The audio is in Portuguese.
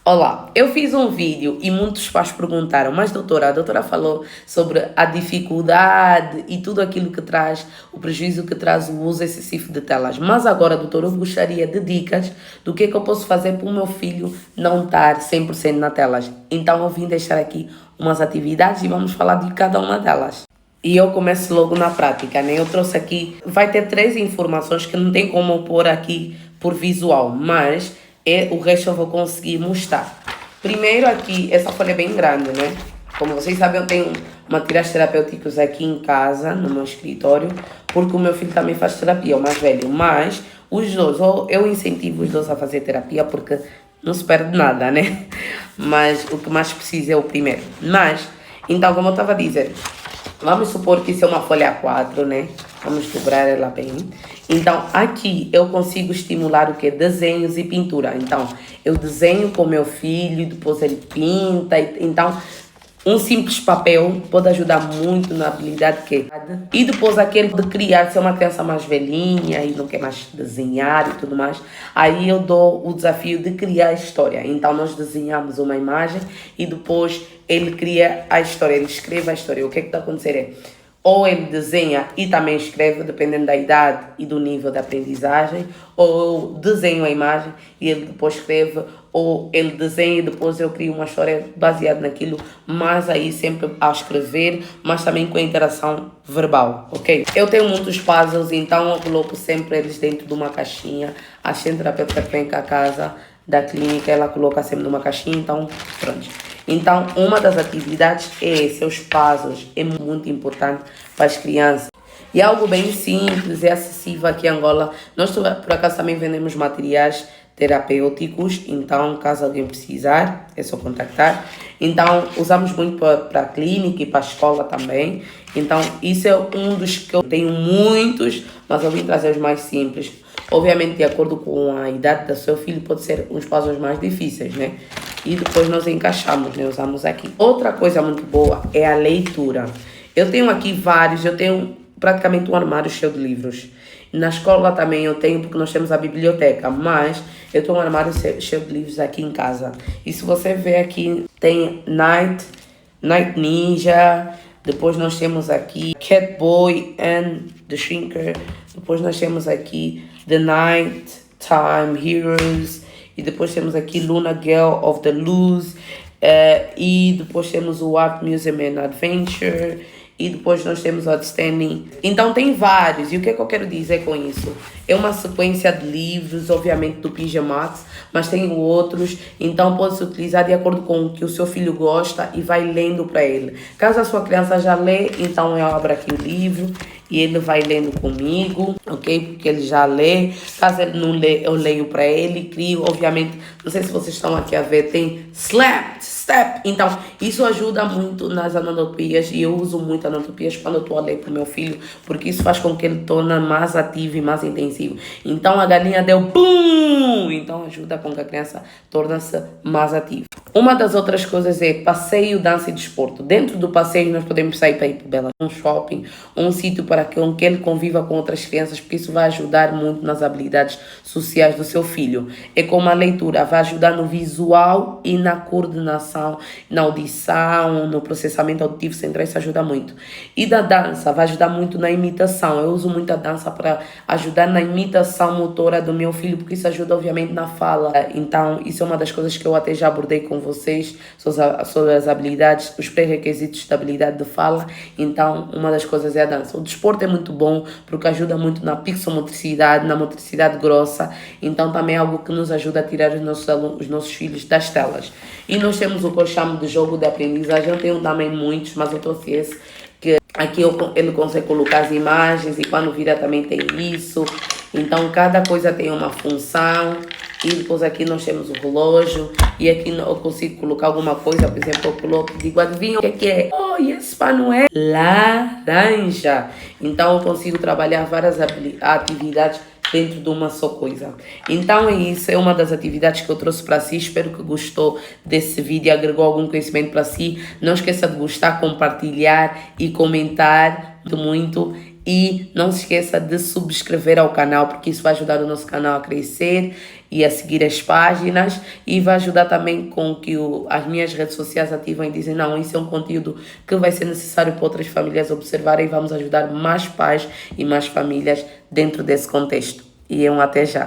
Olá, eu fiz um vídeo e muitos pais perguntaram, mas doutora, a doutora falou sobre a dificuldade e tudo aquilo que traz, o prejuízo que traz o uso excessivo de telas. Mas agora, doutora, eu gostaria de dicas do que eu posso fazer para o meu filho não estar 100% na telas. Então eu vim deixar aqui umas atividades e vamos falar de cada uma delas. E eu começo logo na prática, né? Eu trouxe aqui, vai ter 3 informações que não tem como pôr aqui por visual, mas o resto eu vou conseguir mostrar. Primeiro aqui, essa folha é bem grande, né? Como vocês sabem, eu tenho materiais terapêuticos aqui em casa, no meu escritório, porque o meu filho também faz terapia, o mais velho. Mas os dois, eu incentivo os dois a fazer terapia porque não se perde nada, né? Mas o que mais precisa é o primeiro. Mas, então, como eu estava a dizer, vamos supor que isso é uma folha A4, né? Vamos dobrar ela bem. Então, aqui eu consigo estimular o que? Desenhos e pintura. Então, eu desenho com meu filho, depois ele pinta. Então, um simples papel pode ajudar muito na habilidade que é. E depois aquele de criar, se é uma criança mais velhinha e não quer mais desenhar e tudo mais, aí eu dou o desafio de criar a história. Então, nós desenhamos uma imagem e depois ele cria a história, ele escreve a história. O que é que está a acontecer é, ou ele desenha e também escreve, dependendo da idade e do nível de aprendizagem, ou eu desenho a imagem e ele depois escreve, ou ele desenha e depois eu crio uma história baseada naquilo, mas aí sempre a escrever, mas também com a interação verbal, ok? Eu tenho muitos puzzles, então eu coloco sempre eles dentro de uma caixinha. A terapeuta que vem cá a casa da clínica, ela coloca sempre numa caixinha, então pronto. Então, uma das atividades é os puzzles, é muito importante para as crianças. E é algo bem simples, é acessível aqui em Angola. Nós, por acaso, também vendemos materiais terapêuticos, então, caso alguém precisar, é só contactar. Então, usamos muito para a clínica e para a escola também. Então, isso é um dos que eu tenho muitos, mas eu vim trazer os mais simples. Obviamente, de acordo com a idade do seu filho, pode ser uns puzzles mais difíceis, né? E depois nós encaixamos, né? Usamos aqui. Outra coisa muito boa é a leitura. Eu tenho aqui vários, eu tenho praticamente um armário cheio de livros. Na escola também eu tenho, porque nós temos a biblioteca, mas eu tenho um armário cheio de livros aqui em casa. E se você ver aqui, tem Night Ninja, depois nós temos aqui Catboy and the Shrinker, depois nós temos aqui The Nighttime Heroes, e depois temos aqui Luna Girl of the Luz, e depois temos o Art Museum and Adventure, e depois nós temos o Outstanding. Então tem vários, e o que é que eu quero dizer com isso? É uma sequência de livros, obviamente do Pijamax, mas tem outros, então pode-se utilizar de acordo com o que o seu filho gosta e vai lendo para ele. Caso a sua criança já lê, então eu abro aqui o livro e ele vai lendo comigo, ok? Porque ele já lê. Caso ele não lê, eu leio para ele, crio, obviamente, não sei se vocês estão aqui a ver, tem slap, step. Então, isso ajuda muito nas onotopias e eu uso muito onotopias quando eu estou a ler para o meu filho, porque isso faz com que ele torne mais ativo e mais intensivo. Então, a galinha deu BUM! Então, ajuda com que a criança torne-se mais ativa. Uma das outras coisas é passeio, dança e desporto. Dentro do passeio, nós podemos sair para ir para Bela, um shopping, um sítio para que ele conviva com outras crianças, porque isso vai ajudar muito nas habilidades sociais do seu filho. É como a leitura, vai ajudar no visual e na coordenação, na audição, no processamento auditivo central, isso ajuda muito. E da dança, vai ajudar muito na imitação. Eu uso muito a dança para ajudar na imitação motora do meu filho, porque isso ajuda, obviamente, na fala. Então, isso é uma das coisas que eu até já abordei com vocês, sobre as habilidades, os pré-requisitos da habilidade de fala. Então, uma das coisas é a dança. O desporto é muito bom, porque ajuda muito na pixomotricidade, na motricidade grossa. Então, também é algo que nos ajuda a tirar os nossos filhos das telas. E nós temos o que eu chamo de jogo de aprendizagem. Eu tenho também muitos, mas eu trouxe esse, que aqui ele consegue colocar as imagens e quando vira também tem isso. Então, cada coisa tem uma função. E depois aqui nós temos o relógio. E aqui eu consigo colocar alguma coisa. Por exemplo, eu coloco, digo, adivinha o que é? Oh, esse pano é laranja. Então, eu consigo trabalhar várias atividades dentro de uma só coisa. Então, isso é uma das atividades que eu trouxe para si. Espero que gostou desse vídeo, agregou algum conhecimento para si. Não esqueça de gostar, compartilhar e comentar muito. E não se esqueça de subscrever ao canal, porque isso vai ajudar o nosso canal a crescer e a seguir as páginas, e vai ajudar também com que as minhas redes sociais ativem e dizem, não, isso é um conteúdo que vai ser necessário para outras famílias observarem, e vamos ajudar mais pais e mais famílias dentro desse contexto. E até já.